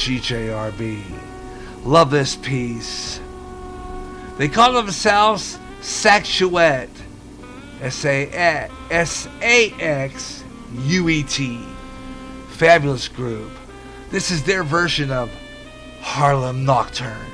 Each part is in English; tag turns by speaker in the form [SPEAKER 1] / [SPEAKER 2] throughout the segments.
[SPEAKER 1] GJRB. Love this piece. They call themselves Saxuet. S-A-X-U-E-T. Fabulous group. This is their version of Harlem Nocturne.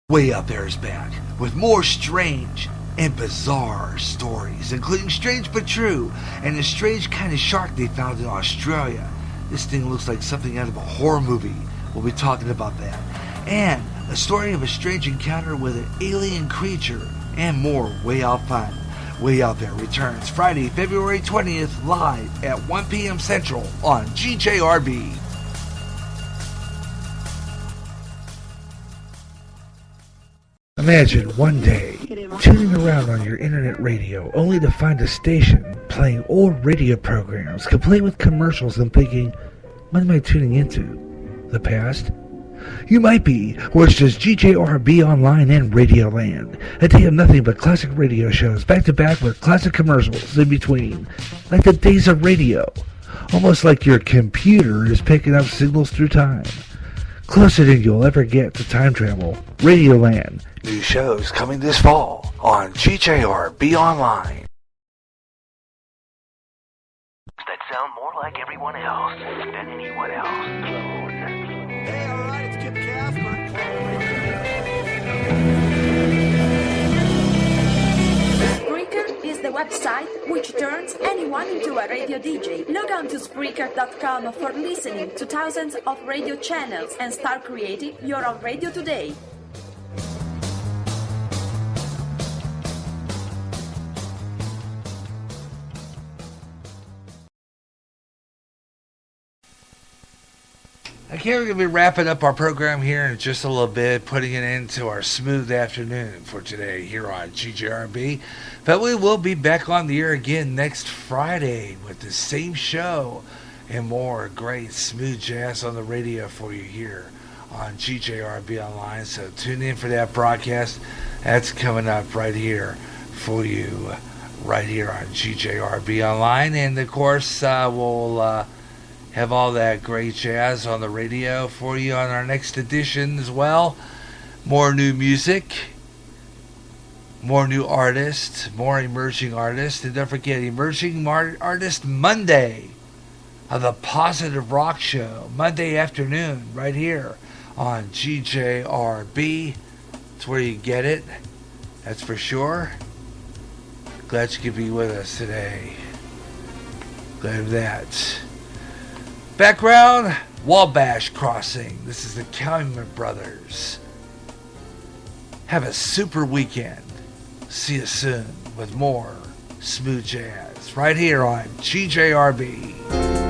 [SPEAKER 1] Way Out There is back with more strange and bizarre stories, including strange but true, and a strange kind of shark they found in Australia. This thing looks like something out of a horror movie. We'll be talking about that. And a story of a strange encounter with an alien creature, and more Way Out fun. Way Out There returns Friday, February 20th, live at 1 p.m. Central on GJRB. Imagine one day tuning around on your internet radio only to find a station playing old radio programs complete with commercials and thinking, what am I tuning into? The past? You might be, or it's just GJRB Online and Radioland. A day of nothing but classic radio shows back to back with classic commercials in between. Like the days of radio. Almost like your computer is picking up signals through time. Closer than you'll ever get to time travel. Radioland. New shows coming this fall on GJRB Online.
[SPEAKER 2] That sound more like everyone else than anyone else.
[SPEAKER 3] Hey, alright, it's Kip Casper.
[SPEAKER 4] Spreaker is the website which turns anyone into a radio DJ. Log on to Spreaker.com for listening to thousands of radio channels and start creating your own radio today.
[SPEAKER 1] Okay, we're going to be wrapping up our program here in just a little bit, putting it into our smooth afternoon for today here on GJRB. But we will be back on the air again next Friday with the same show and more great smooth jazz on the radio for you here on GJRB Online. So tune in for that broadcast. That's coming up right here for you, right here on GJRB Online. And of course, we'll have all that great jazz on the radio for you on our next edition as well. More new music, more new artists, more emerging artists, and don't forget Emerging Artist Monday of the Positive Rock Show, Monday afternoon, right here on GJRB. It's where you get it, that's for sure. Glad you could be with us today. Glad of that. Background, Wabash Crossing. This is the Cowman Brothers. Have a super weekend. See you soon with more smooth jazz right here on GJRB.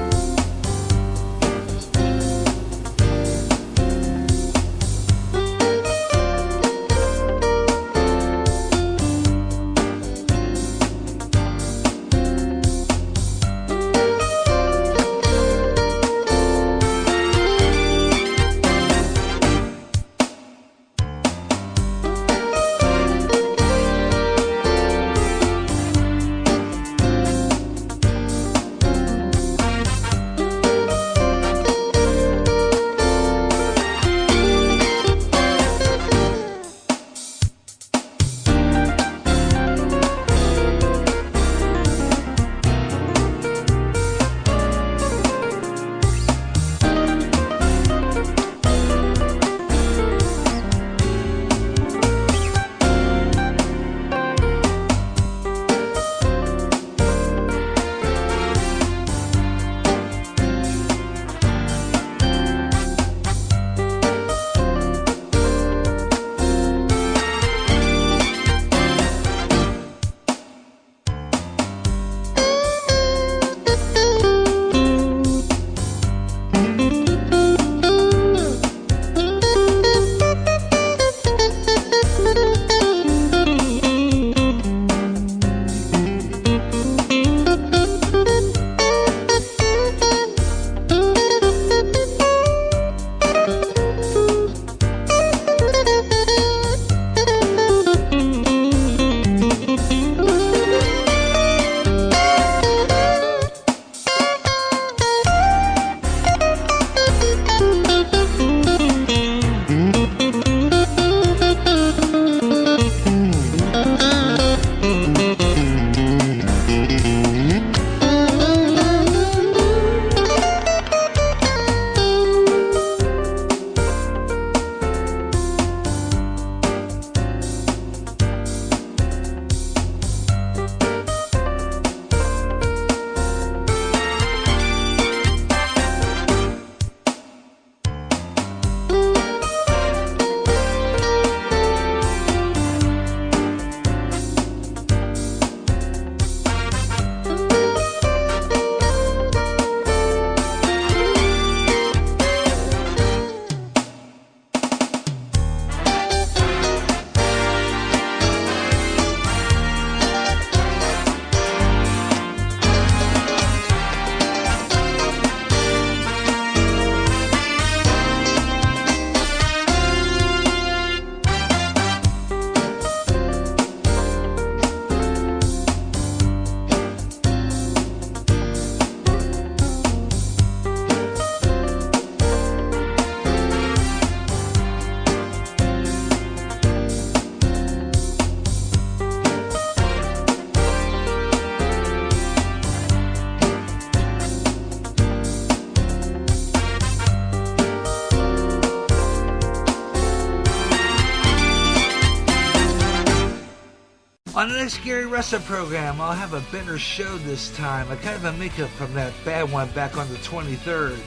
[SPEAKER 1] On the next Gary Russell program, I'll have a better show this time. A kind of a makeup from that bad one back on the 23rd.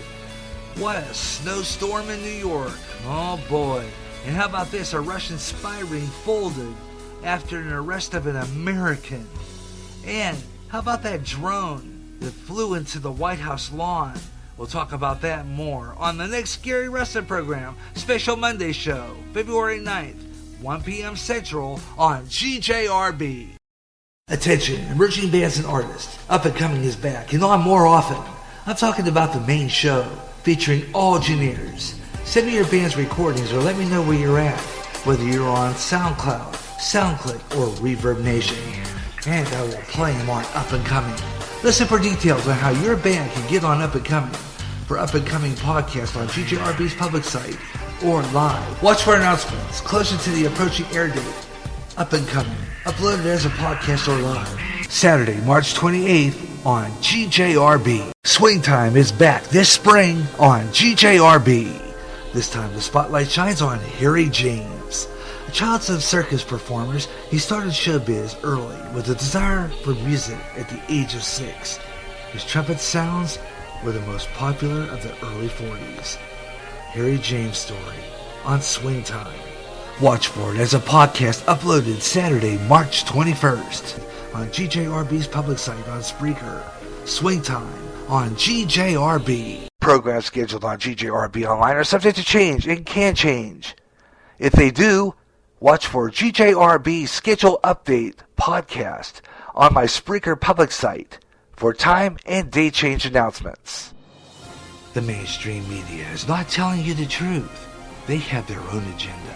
[SPEAKER 1] What a snowstorm in New York. Oh boy. And how about this? A Russian spy ring folded after an arrest of an American. And how about that drone that flew into the White House lawn? We'll talk about that more on the next Gary Russell program. Special Monday show, February 9th. 1 p.m. Central on GJRB. Attention, emerging bands and artists. Up and Coming is back, and on more often. I'm talking about the main show, featuring all engineers. Send me your band's recordings or let me know where you're at, whether you're on SoundCloud, SoundClick, or Reverb Nation. And I will play them on Up and Coming. Listen for details on how your band can get on Up and Coming. for up-and-coming podcasts on GJRB's public site or live. Watch for announcements closer to the approaching air date. Up-and-coming, uploaded as a podcast or live. Saturday, March 28th on GJRB. Swing Time is back this spring on GJRB. This time the spotlight shines on Harry James. A child of circus performers, he started showbiz early with a desire for music at the age of 6. His trumpet sounds were the most popular of the early 40s. Harry James' story on Swing Time. Watch for it as a podcast uploaded Saturday, March 21st on GJRB's public site on Spreaker. Swing Time on GJRB. Programs scheduled on GJRB Online are subject to change and can change. If they do, watch for GJRB Schedule Update podcast on my Spreaker public site for time and date change announcements. The mainstream media is not telling you the truth. They have their own agenda.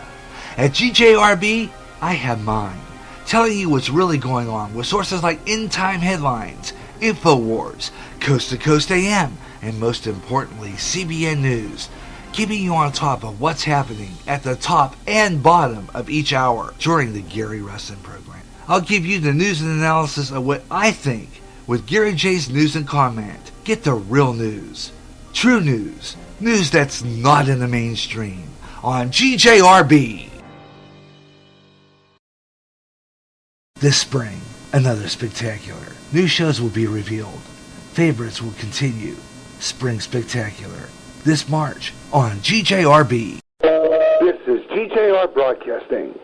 [SPEAKER 1] At GJRB, I have mine, telling you what's really going on with sources like End Time Headlines, InfoWars, Coast to Coast AM, and most importantly, CBN News, keeping you on top of what's happening at the top and bottom of each hour during the Gary Rustin program. I'll give you the news and analysis of what I think with Gary J's News and Comment. Get the real news, true news, news that's not in the mainstream on GJRB. This spring, another spectacular. New shows will be revealed. Favorites will continue. Spring Spectacular. This March on GJRB.
[SPEAKER 5] This is GJR Broadcasting.